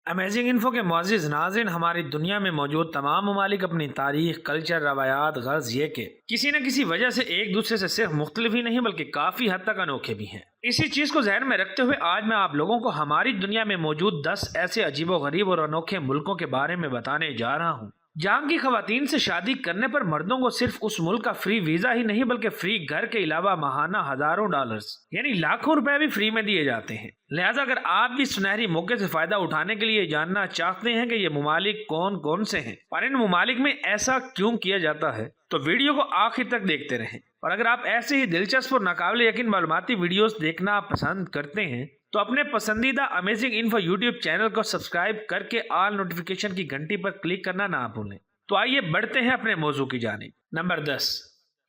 Amazing info کے معزز ناظرین، ہماری دنیا میں موجود تمام ممالک اپنی تاریخ، کلچر، روایات، غرض یہ کہ کسی نہ کسی وجہ سے ایک دوسرے سے صرف مختلف ہی نہیں بلکہ کافی حد تک انوکھے بھی ہیں۔ اسی چیز کو ذہن میں رکھتے ہوئے آج میں آپ لوگوں کو ہماری دنیا میں موجود 10 ایسے عجیب و غریب اور انوکھے ملکوں کے بارے میں بتانے جا رہا ہوں جہاں کی خواتین سے شادی کرنے پر مردوں کو صرف اس ملک کا فری ویزا ہی نہیں بلکہ فری گھر کے علاوہ ماہانہ ہزاروں ڈالرز یعنی لاکھوں روپے بھی فری میں دیے جاتے ہیں۔ لہٰذا اگر آپ بھی سنہری موقع سے فائدہ اٹھانے کے لیے جاننا چاہتے ہیں کہ یہ ممالک کون کون سے ہیں اور ان ممالک میں ایسا کیوں کیا جاتا ہے تو ویڈیو کو آخر تک دیکھتے رہیں۔ اور اگر آپ ایسے ہی دلچسپ اور ناقابل یقین معلوماتی ویڈیوز دیکھنا پسند کرتے ہیں تو اپنے پسندیدہ امیزنگ انفو یوٹیوب چینل کو سبسکرائب کر کے آل نوٹیفیکیشن کی گھنٹی پر کلک کرنا نہ بھولیں۔ تو آئیے بڑھتے ہیں اپنے موضوع کی جانب۔ Number 10،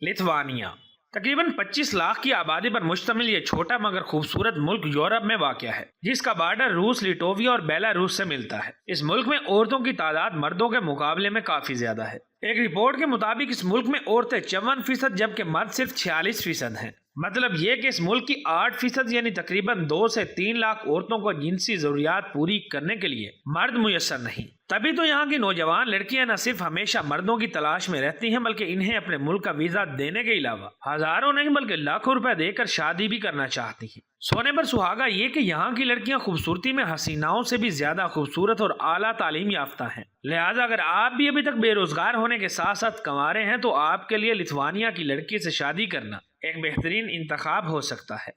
Lithuania. تقریباً 25 لاکھ کی آبادی پر مشتمل یہ چھوٹا مگر خوبصورت ملک یورپ میں واقع ہے، جس کا بارڈر روس، لیٹویا اور بیلاروس سے ملتا ہے۔ اس ملک میں عورتوں کی تعداد مردوں کے مقابلے میں کافی زیادہ ہے۔ ایک رپورٹ کے مطابق اس ملک میں عورتیں 54% جبکہ مرد صرف 46% ہیں۔ مطلب یہ کہ اس ملک کی 8% یعنی تقریباً 2 سے 3 لاکھ عورتوں کو جنسی ضروریات پوری کرنے کے لیے مرد میسر نہیں۔ تبھی تو یہاں کی نوجوان لڑکیاں نہ صرف ہمیشہ مردوں کی تلاش میں رہتی ہیں بلکہ انہیں اپنے ملک کا ویزا دینے کے علاوہ ہزاروں نہیں بلکہ لاکھوں روپے دے کر شادی بھی کرنا چاہتی ہیں۔ سونے پر سہاگا یہ کہ یہاں کی لڑکیاں خوبصورتی میں حسیناؤں سے بھی زیادہ خوبصورت اور اعلیٰ تعلیم یافتہ ہیں۔ لہٰذا اگر آپ بھی ابھی تک بے روزگار ہونے کے ساتھ ساتھ کما رہے ہیں تو آپ کے لیے لتھوانیا کی لڑکی سے شادی کرنا ایک بہترین انتخاب ہو سکتا ہے۔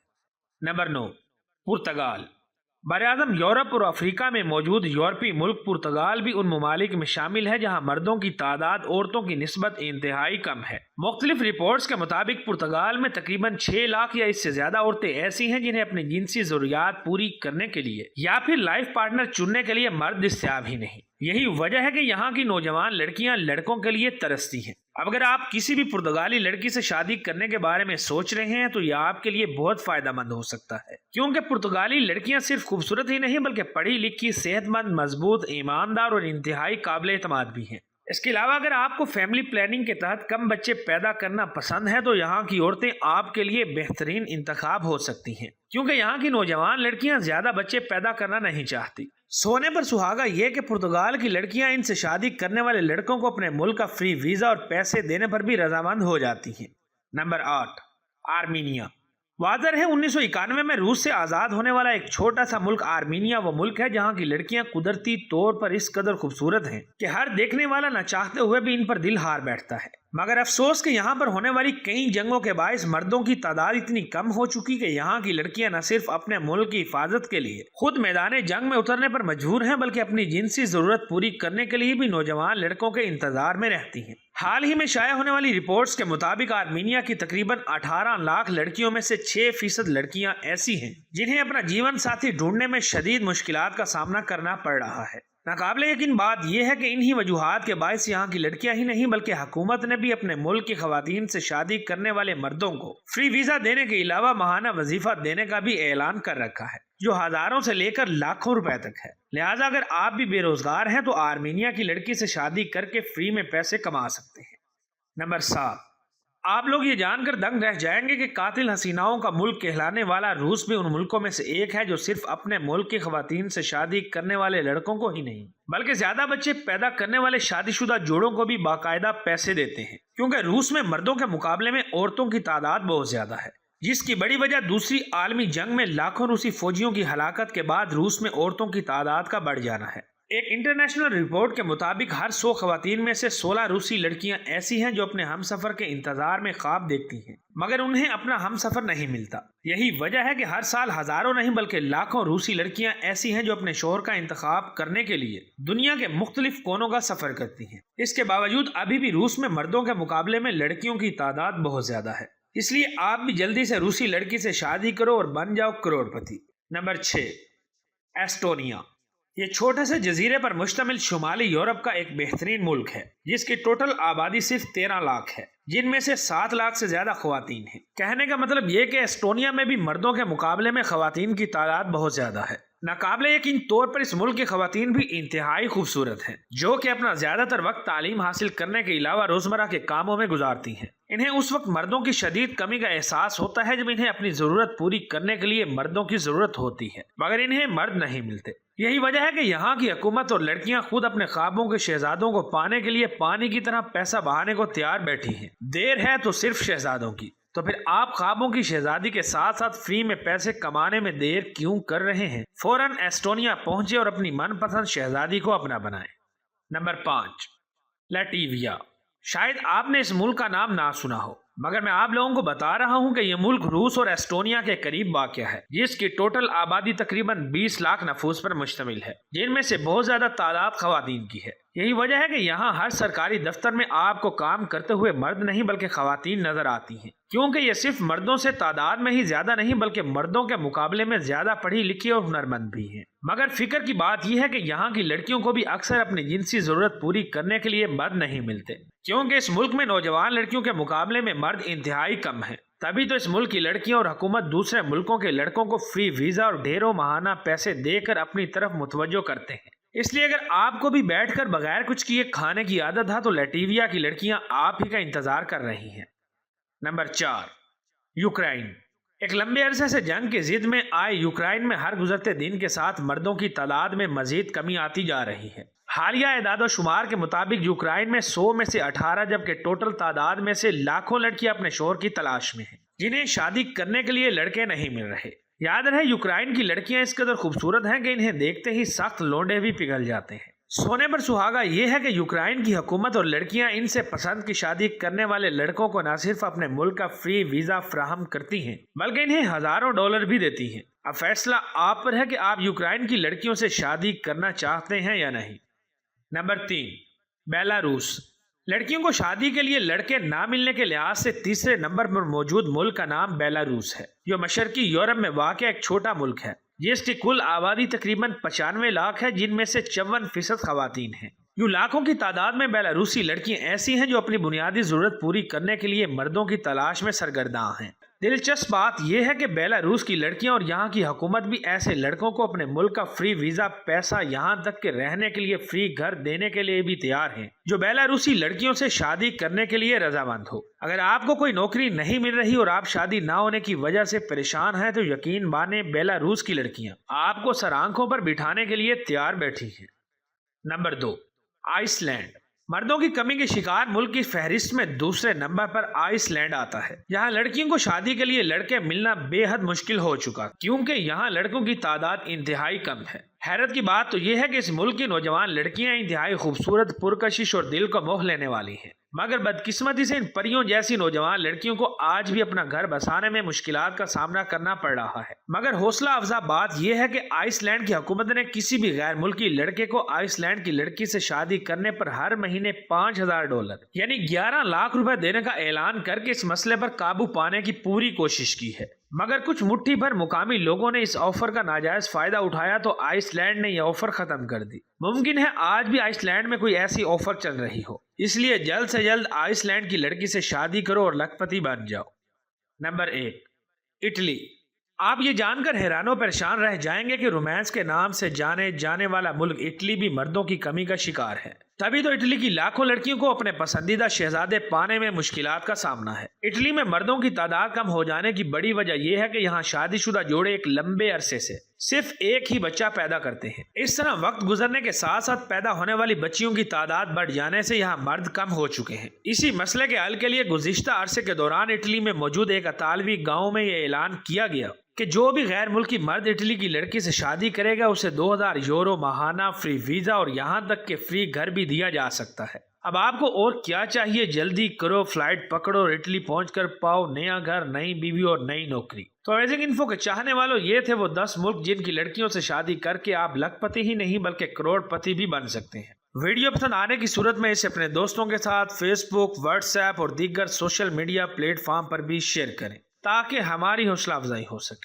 نمبر 9، پرتگال۔ براعظم یورپ اور افریقہ میں موجود یورپی ملک پرتگال بھی ان ممالک میں شامل ہے جہاں مردوں کی تعداد عورتوں کی نسبت انتہائی کم ہے۔ مختلف رپورٹس کے مطابق پرتگال میں تقریباً 6 لاکھ یا اس سے زیادہ عورتیں ایسی ہیں جنہیں اپنی جنسی ضروریات پوری کرنے کے لیے یا پھر لائف پارٹنر چننے کے لیے مرد دستیاب ہی نہیں۔ یہی وجہ ہے کہ یہاں کی نوجوان لڑکیاں لڑکوں کے لیے ترستی ہیں۔ اب اگر آپ کسی بھی پرتگالی لڑکی سے شادی کرنے کے بارے میں سوچ رہے ہیں تو یہ آپ کے لیے بہت فائدہ مند ہو سکتا ہے، کیونکہ پرتگالی لڑکیاں صرف خوبصورت ہی نہیں بلکہ پڑھی لکھی، صحت مند، مضبوط، ایماندار اور انتہائی قابل اعتماد بھی ہیں۔ اس کے علاوہ اگر آپ کو فیملی پلاننگ کے تحت کم بچے پیدا کرنا پسند ہے تو یہاں کی عورتیں آپ کے لیے بہترین انتخاب ہو سکتی ہیں، کیونکہ یہاں کی نوجوان لڑکیاں زیادہ بچے پیدا کرنا نہیں چاہتی۔ سونے پر سہاگا یہ کہ پرتگال کی لڑکیاں ان سے شادی کرنے والے لڑکوں کو اپنے ملک کا فری ویزا اور پیسے دینے پر بھی رضامند ہو جاتی ہیں۔ Number 8، Armenia. واضح ہے 1991 میں روس سے آزاد ہونے والا ایک چھوٹا سا ملک آرمینیا وہ ملک ہے جہاں کی لڑکیاں قدرتی طور پر اس قدر خوبصورت ہیں کہ ہر دیکھنے والا نہ چاہتے ہوئے بھی ان پر دل ہار بیٹھتا ہے۔ مگر افسوس کہ یہاں پر ہونے والی کئی جنگوں کے باعث مردوں کی تعداد اتنی کم ہو چکی کہ یہاں کی لڑکیاں نہ صرف اپنے ملک کی حفاظت کے لیے خود میدان جنگ میں اترنے پر مجبور ہیں بلکہ اپنی جنسی ضرورت پوری کرنے کے لیے بھی نوجوان لڑکوں کے انتظار میں رہتی ہیں۔ حال ہی میں شائع ہونے والی رپورٹس کے مطابق آرمینیا کی تقریباً 18 لاکھ لڑکیوں میں سے 6% لڑکیاں ایسی ہیں جنہیں اپنا جیون ساتھی ڈھونڈنے میں شدید مشکلات کا سامنا کرنا پڑ رہا ہے۔ ناقابل یقین بات یہ ہے کہ انہی وجوہات کے باعث یہاں کی لڑکیاں ہی نہیں بلکہ حکومت نے بھی اپنے ملک کی خواتین سے شادی کرنے والے مردوں کو فری ویزا دینے کے علاوہ ماہانہ وظیفہ دینے کا بھی اعلان کر رکھا ہے، جو ہزاروں سے لے کر لاکھوں روپے تک ہے۔ لہٰذا اگر آپ بھی بے روزگار ہیں تو آرمینیا کی لڑکی سے شادی کر کے فری میں پیسے کما سکتے ہیں۔ نمبر 7، آپ لوگ یہ جان کر دنگ رہ جائیں گے کہ قاتل حسیناؤں کا ملک کہلانے والا روس بھی ان ملکوں میں سے ایک ہے جو صرف اپنے ملک کی خواتین سے شادی کرنے والے لڑکوں کو ہی نہیں بلکہ زیادہ بچے پیدا کرنے والے شادی شدہ جوڑوں کو بھی باقاعدہ پیسے دیتے ہیں، کیونکہ روس میں مردوں کے مقابلے میں عورتوں کی تعداد بہت زیادہ ہے، جس کی بڑی وجہ دوسری عالمی جنگ میں لاکھوں روسی فوجیوں کی ہلاکت کے بعد روس میں عورتوں کی تعداد کا بڑھ جانا ہے۔ ایک انٹرنیشنل رپورٹ کے مطابق ہر 100 خواتین میں سے 16 روسی لڑکیاں ایسی ہیں جو اپنے ہم سفر کے انتظار میں خواب دیکھتی ہیں مگر انہیں اپنا ہم سفر نہیں ملتا۔ یہی وجہ ہے کہ ہر سال ہزاروں نہیں بلکہ لاکھوں روسی لڑکیاں ایسی ہیں جو اپنے شوہر کا انتخاب کرنے کے لیے دنیا کے مختلف کونوں کا سفر کرتی ہیں۔ اس کے باوجود ابھی بھی روس میں مردوں کے مقابلے میں لڑکیوں کی تعداد بہت زیادہ ہے، اس لیے آپ بھی جلدی سے روسی لڑکی سے شادی کرو اور بن جاؤ کروڑ پتی۔ Number 6، Estonia. یہ چھوٹے سے جزیرے پر مشتمل شمالی یورپ کا ایک بہترین ملک ہے جس کی ٹوٹل آبادی صرف 13 لاکھ ہے، جن میں سے 7 لاکھ سے زیادہ خواتین ہیں۔ کہنے کا مطلب یہ کہ ایسٹونیا میں بھی مردوں کے مقابلے میں خواتین کی تعداد بہت زیادہ ہے۔ ناقابل یقین طور پر اس ملک کی خواتین بھی انتہائی خوبصورت ہیں جو کہ اپنا زیادہ تر وقت تعلیم حاصل کرنے کے علاوہ روزمرہ کے کاموں میں گزارتی ہیں۔ انہیں اس وقت مردوں کی شدید کمی کا احساس ہوتا ہے جب انہیں اپنی ضرورت پوری کرنے کے لیے مردوں کی ضرورت ہوتی ہے، مگر انہیں مرد نہیں ملتے۔ یہی وجہ ہے کہ یہاں کی حکومت اور لڑکیاں خود اپنے خوابوں کے شہزادوں کو پانے کے لیے پانی کی طرح پیسہ بہانے کو تیار بیٹھی ہیں۔ دیر ہے تو صرف شہزادوں کی، تو پھر آپ خوابوں کی شہزادی کے ساتھ ساتھ فری میں پیسے کمانے میں دیر کیوں کر رہے ہیں؟ فوراً ایسٹونیا پہنچے اور اپنی من پسند شہزادی کو اپنا بنائیں۔ نمبر 5، لیٹویا۔ شاید آپ نے اس ملک کا نام نہ سنا ہو، مگر میں آپ لوگوں کو بتا رہا ہوں کہ یہ ملک روس اور ایسٹونیا کے قریب واقع ہے، جس کی ٹوٹل آبادی تقریباً 20 لاکھ نفوس پر مشتمل ہے، جن میں سے بہت زیادہ تعداد خواتین کی ہے۔ یہی وجہ ہے کہ یہاں ہر سرکاری دفتر میں آپ کو کام کرتے ہوئے مرد نہیں بلکہ خواتین نظر آتی ہیں، کیونکہ یہ صرف مردوں سے تعداد میں ہی زیادہ نہیں بلکہ مردوں کے مقابلے میں زیادہ پڑھی لکھی اور ہنرمند بھی ہیں۔ مگر فکر کی بات یہ ہے کہ یہاں کی لڑکیوں کو بھی اکثر اپنی جنسی ضرورت پوری کرنے کے لیے مرد نہیں ملتے، کیونکہ اس ملک میں نوجوان لڑکیوں کے مقابلے میں مرد انتہائی کم ہیں۔ تبھی تو اس ملک کی لڑکیاں اور حکومت دوسرے ملکوں کے لڑکوں کو فری ویزا اور ڈھیروں ماہانہ پیسے دے کر اپنی طرف متوجہ کرتے ہیں۔ اس لیے اگر آپ کو بھی بیٹھ کر بغیر کچھ کیے کھانے کی عادت ہے تو لیٹویا کی لڑکیاں آپ ہی کا انتظار کر رہی ہیں۔ Number 4، Ukraine. ایک لمبے عرصے سے جنگ کی ضد میں آئے یوکرائن میں ہر گزرتے دن کے ساتھ مردوں کی تعداد میں مزید کمی آتی جا رہی ہے۔ حالیہ اعداد و شمار کے مطابق یوکرائن میں 100 میں سے 18 جبکہ ٹوٹل تعداد میں سے لاکھوں لڑکیاں اپنے شوہر کی تلاش میں ہیں، جنہیں شادی کرنے کے لیے لڑکے نہیں مل رہے۔ یاد رہے یوکرائن کی لڑکیاں اس قدر خوبصورت ہیں کہ انہیں دیکھتے ہی سخت لونڈے بھی پگھل جاتے ہیں۔ سونے پر سہاگا یہ ہے کہ یوکرائن کی حکومت اور لڑکیاں ان سے پسند کی شادی کرنے والے لڑکوں کو نہ صرف اپنے ملک کا فری ویزا فراہم کرتی ہیں بلکہ انہیں ہزاروں ڈالر بھی دیتی ہیں۔ اب فیصلہ آپ پر ہے کہ آپ یوکرائن کی لڑکیوں سے شادی کرنا چاہتے ہیں یا نہیں۔ Number 3، Belarus. لڑکیوں کو شادی کے لیے لڑکے نہ ملنے کے لحاظ سے تیسرے نمبر پر موجود ملک کا نام بیلاروس ہے، جو مشرقی یورپ میں واقع ایک چھوٹا ملک ہے، جس کی کل آبادی تقریباً 95 لاکھ ہے، جن میں سے 54% خواتین ہیں۔ یوں لاکھوں کی تعداد میں بیلاروسی لڑکیاں ایسی ہیں جو اپنی بنیادی ضرورت پوری کرنے کے لیے مردوں کی تلاش میں سرگرداں ہیں۔ دلچسپ بات یہ ہے کہ بیلاروس کی لڑکیاں اور یہاں کی حکومت بھی ایسے لڑکوں کو اپنے ملک کا فری ویزا، پیسہ، یہاں تک کہ رہنے کے لیے فری گھر دینے کے لیے بھی تیار ہیں، جو بیلاروسی لڑکیوں سے شادی کرنے کے لیے رضامند ہو۔ اگر آپ کو کوئی نوکری نہیں مل رہی اور آپ شادی نہ ہونے کی وجہ سے پریشان ہیں تو یقین مانیں بیلاروس کی لڑکیاں آپ کو سر آنکھوں پر بٹھانے کے لیے تیار بیٹھی ہیں۔ نمبر 2، آئس لینڈ۔ مردوں کی کمی کے شکار ملک کی فہرست میں دوسرے نمبر پر آئس لینڈ آتا ہے۔ یہاں لڑکیوں کو شادی کے لیے لڑکے ملنا بے حد مشکل ہو چکا، کیونکہ یہاں لڑکوں کی تعداد انتہائی کم ہے۔ حیرت کی بات تو یہ ہے کہ اس ملک کی نوجوان لڑکیاں انتہائی خوبصورت، پرکشش اور دل کو موہ لینے والی ہیں، مگر بدقسمتی سے ان پریوں جیسی نوجوان لڑکیوں کو آج بھی اپنا گھر بسانے میں مشکلات کا سامنا کرنا پڑ رہا ہے۔ مگر حوصلہ افزا بات یہ ہے کہ آئس لینڈ کی حکومت نے کسی بھی غیر ملکی لڑکے کو آئس لینڈ کی لڑکی سے شادی کرنے پر ہر مہینے $5000 یعنی 11 لاکھ روپے دینے کا اعلان کر کے اس مسئلے پر قابو پانے کی پوری کوشش کی ہے۔ مگر کچھ مٹھی بھر مقامی لوگوں نے اس آفر کا ناجائز فائدہ اٹھایا تو آئس لینڈ نے یہ آفر ختم کر دی۔ ممکن ہے آج بھی آئس لینڈ میں کوئی ایسی آفر چل رہی ہو، اس لیے جلد سے جلد آئس لینڈ کی لڑکی سے شادی کرو اور لکھپتی بن جاؤ۔ Number 1، Italy. آپ یہ جان کر حیران و پریشان رہ جائیں گے کہ رومانس کے نام سے جانے جانے والا ملک اٹلی بھی مردوں کی کمی کا شکار ہے۔ تبھی تو اٹلی کی لاکھوں لڑکیوں کو اپنے پسندیدہ شہزادے پانے میں مشکلات کا سامنا ہے۔ اٹلی میں مردوں کی تعداد کم ہو جانے کی بڑی وجہ یہ ہے کہ یہاں شادی شدہ جوڑے ایک لمبے عرصے سے صرف ایک ہی بچہ پیدا کرتے ہیں۔ اس طرح وقت گزرنے کے ساتھ ساتھ پیدا ہونے والی بچیوں کی تعداد بڑھ جانے سے یہاں مرد کم ہو چکے ہیں۔ اسی مسئلے کے حل کے لیے گزشتہ عرصے کے دوران اٹلی میں موجود ایک اطالوی گاؤں میں یہ اعلان کیا گیا کہ جو بھی غیر ملکی مرد اٹلی کی لڑکی سے شادی کرے گا اسے $2000 ماہانہ فری ویزا اور یہاں تک کہ فری گھر بھی دیا جا سکتا ہے۔ اب آپ کو اور کیا چاہیے؟ جلدی کرو، فلائٹ پکڑو اور اٹلی پہنچ کر پاؤ نیا گھر، نئی بیوی اور نئی نوکری۔ تو ایزنگ انفو کے چاہنے والوں، یہ تھے وہ 10 ملک جن کی لڑکیوں سے شادی کر کے آپ لکھ پتی ہی نہیں بلکہ کروڑ پتی بھی بن سکتے ہیں۔ ویڈیو پسند آنے کی صورت میں اسے اپنے دوستوں کے ساتھ فیس بک، واٹس ایپ اور دیگر سوشل میڈیا پلیٹ فارم پر بھی شیئر کریں تاکہ ہماری حوصلہ افزائی ہو سکے۔